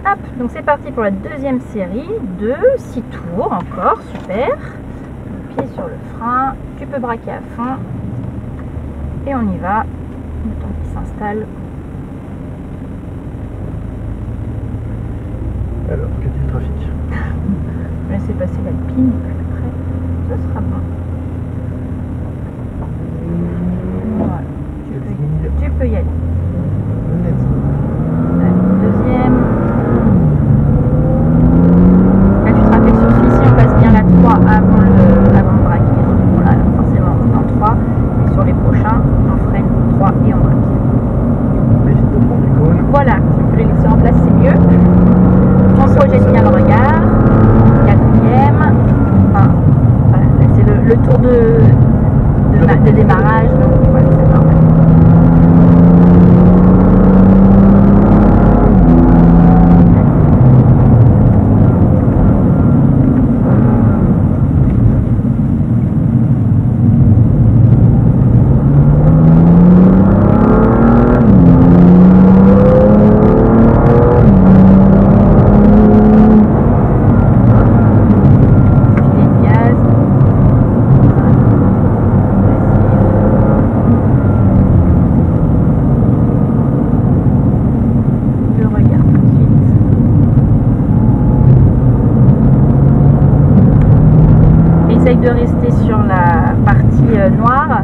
Hop, donc c'est parti pour la deuxième série de 6 tours encore, super. Le pied sur le frein, tu peux braquer à fond et on y va. Le temps qu'il s'installe. Alors, que dit le trafic? Je vais laisser passer l'Alpine et puis après, ce sera bon. Voilà, tu peux y aller. Deuxième. Là, tu te rappelles sur celui-ci, on passe bien la 3 avant le braquer. Voilà, forcément, on est en 3. Et sur les prochains, on freine 3 et on braque. Voilà, si vous voulez laisser en place, c'est mieux. On projette bien le regard. Quatrième. Enfin, voilà, c'est le tour de démarrage. Donc, voilà, c'est normal. De rester sur la partie noire.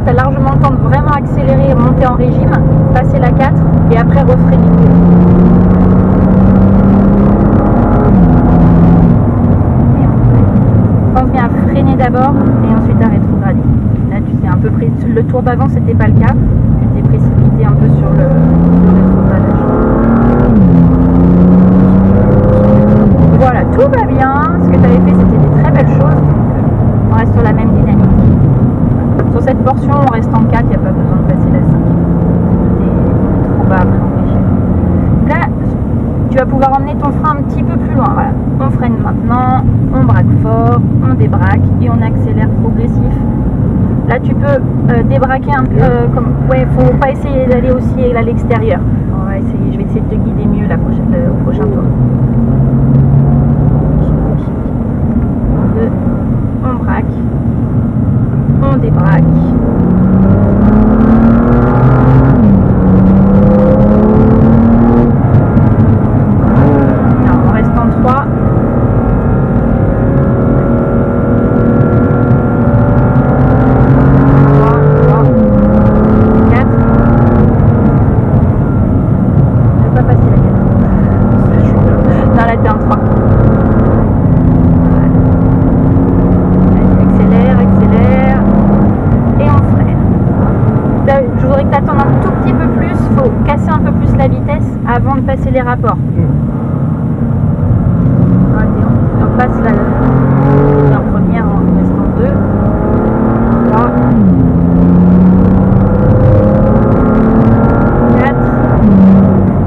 Tu as largement le temps de vraiment accélérer et monter en régime, passer la 4 et après refreiner. Pense bien à freiner d'abord et ensuite à rétrograder. Là tu t'es un peu pris, le tour d'avant c'était pas le cas, tu t'es précipité un peu sur le rétrogradage. Voilà, tout va bien, ce que tu avais fait c'était des très belles choses, on reste sur la même dynamique. Sur cette portion, on reste en 4, il n'y a pas besoin de passer la 5. C'est trop bas après en régime. Là, tu vas pouvoir emmener ton frein un petit peu plus loin. Voilà. On freine maintenant, on braque fort, on débraque et on accélère progressif. Là, tu peux débraquer un peu. Ouais, faut pas essayer d'aller aussi à l'extérieur. On va essayer. Je vais essayer de te guider mieux au prochain tour. 2, on braque. On débraque. Alors, on reste en 3. 4. Je ne vais pas passer la 4. Non, là t'es en 3. Je voudrais que tu attendes un tout petit peu plus, il faut casser un peu plus la vitesse avant de passer les rapports. On passe là, en première en restant 2, 3, 4,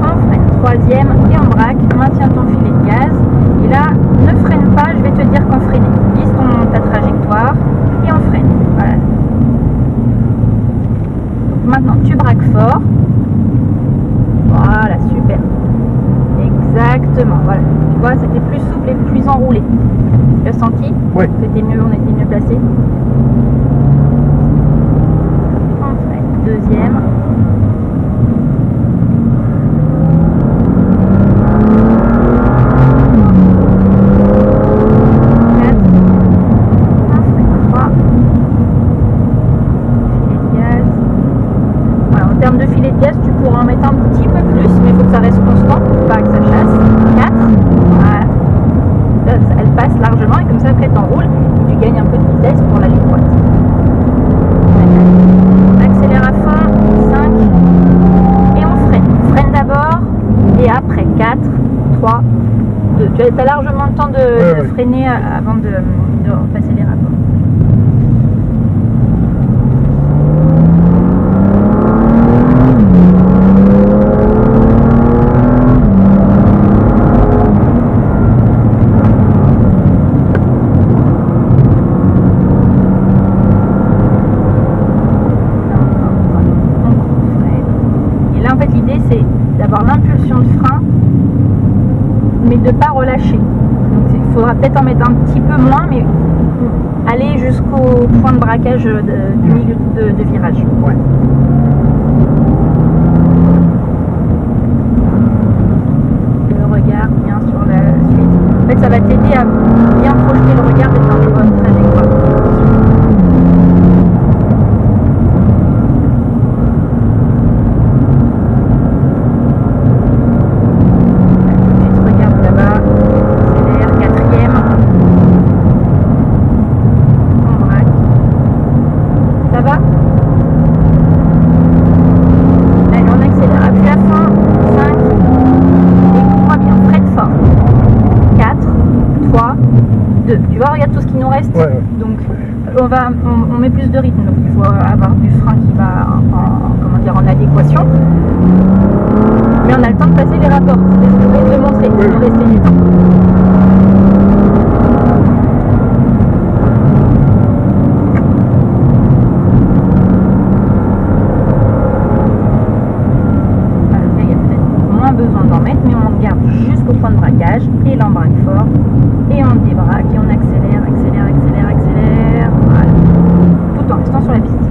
on freine, troisième et on braque, maintiens ton filet de gaz. Et là, ne freine pas, je vais te dire quand freiner. Vise ta trajectoire et on freine. Voilà. Maintenant, tu braques fort. Voilà, super. Exactement, voilà. Tu vois, c'était plus souple et plus enroulé. Tu as senti? Oui. C'était mieux, on était mieux placé. On fait deuxième. En termes de filet de gaz, tu pourras en mettre un petit peu plus, mais il faut que ça reste constant, pas que ça chasse. 4, voilà. Là, elle passe largement et comme ça après t'enroules et tu gagnes un peu de vitesse pour la ligne droite. On accélère à fond. Tu as largement le temps de freiner avant de passer les rapports. L'impulsion de frein, mais de ne pas relâcher. Donc il faudra peut-être en mettre un petit peu moins, mais aller jusqu'au point de braquage du milieu de virage. Ouais. Le regard bien sur la suite. En fait, ça va t'aider à bien projeter le regard d'être dans les bonnes trajectoires. Tu vois, regarde tout ce qui nous reste. Ouais. Donc on met plus de rythme, donc il faut avoir du frein qui va en adéquation. Mais on a le temps de passer les rapports. C'est ce que je voulais te montrer, il faut rester du temps. Voilà, là, il y a peut-être moins besoin d'en mettre, mais on garde jusqu'au point de braquage et l'embraque fort. Et on débraque et on accélère, accélère, accélère, accélère. Voilà. Tout en restant sur la piste.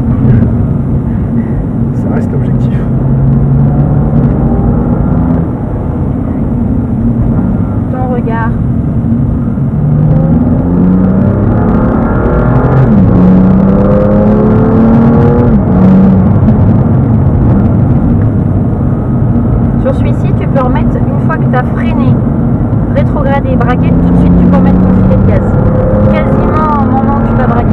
Ça reste l'objectif. Ton regard. Sur celui-ci, tu peux remettre, une fois que tu as freiné, rétrogradé, braqué, tout de suite tu peux remettre ton filet de gaz. Quasiment au moment où tu vas braquer.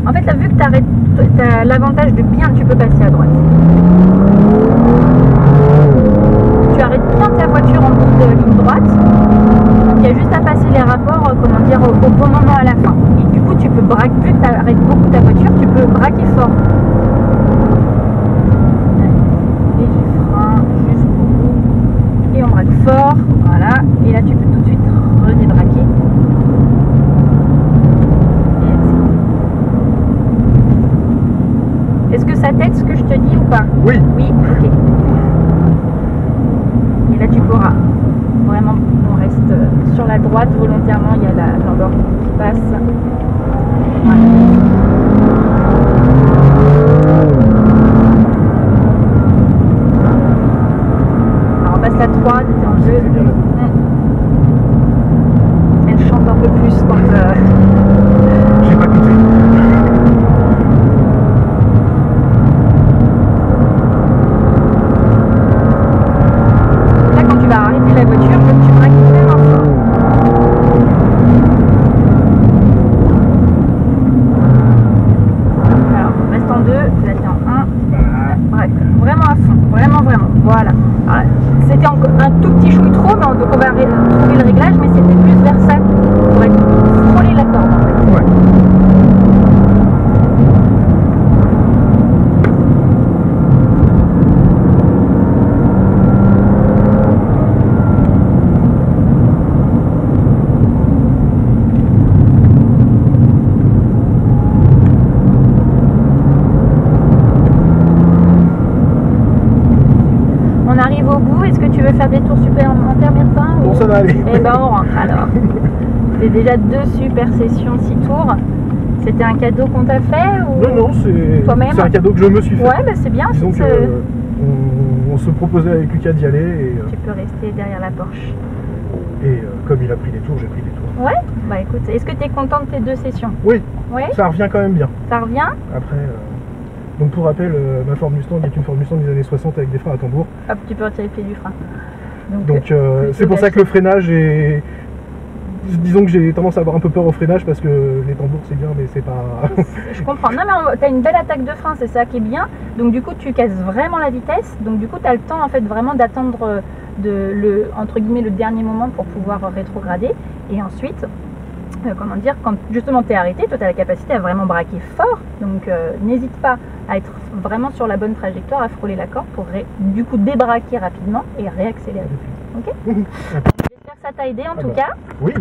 En fait, là, vu que tu as l'avantage de bien, tu peux passer à droite. Tu arrêtes bien ta voiture en bout de ligne droite. Il y a juste à passer les rapports, comment dire, au bon moment à la fin. Et du coup, tu peux braquer, vu que tu arrêtes beaucoup ta voiture, tu peux braquer fort. Et tu freins jusqu'au bout. Et on braque fort, voilà. Et là, tu peux tout de suite redébraquer. Est-ce que ça t'aide ce que je te dis ou pas? Oui. Oui, ok. Et là tu pourras. Vraiment, on reste sur la droite volontairement, il y a l'Lamborghini qui passe. Voilà. Alors on passe la 3, c'était en jeu. Elle chante un peu plus quand... J'ai pas écouté. Arrêter la voiture, tu braques vraiment fort. Alors, on reste en 2, là t'es en 1. Braque vraiment à fond, vraiment, vraiment. Voilà. C'était un tout petit chouille trop, mais donc on va trouver le réglage, mais c'était plus vers ça pour frôler la corde en fait. Ouais. Arrive au bout, est-ce que tu veux faire des tours supplémentaires maintenant? Bon, ça va aller. Eh ben on rentre alors. C'est déjà 2 super sessions, 6 tours. C'était un cadeau qu'on t'a fait ou... Non, c'est un cadeau que je me suis fait. Ouais, bah c'est bien. Donc on se proposait avec Lucas d'y aller. Et, tu peux rester derrière la Porsche. Et comme il a pris des tours, j'ai pris des tours. Ouais, bah écoute, est-ce que tu es content de tes 2 sessions? Oui, ouais. Ça revient quand même bien. Ça revient? Après, Donc pour rappel, ma Ford Mustang est une Ford Mustang des années 60 avec des freins à tambour. Hop, tu peux retirer le pied du frein. Donc c'est pour ça que le freinage est... Disons que j'ai tendance à avoir un peu peur au freinage parce que les tambours c'est bien mais c'est pas... Je comprends. Non mais tu as une belle attaque de frein, c'est ça qui est bien. Donc du coup tu casses vraiment la vitesse. Donc du coup tu as le temps en fait vraiment d'attendre entre guillemets le dernier moment pour pouvoir rétrograder. Et ensuite, comment dire, quand justement tu es arrêté, toi tu as la capacité à vraiment braquer fort. Donc n'hésite pas à être vraiment sur la bonne trajectoire, à frôler la corde pour du coup débraquer rapidement et réaccélérer. Ok. J'espère que ça t'a aidé en tout cas. Oui.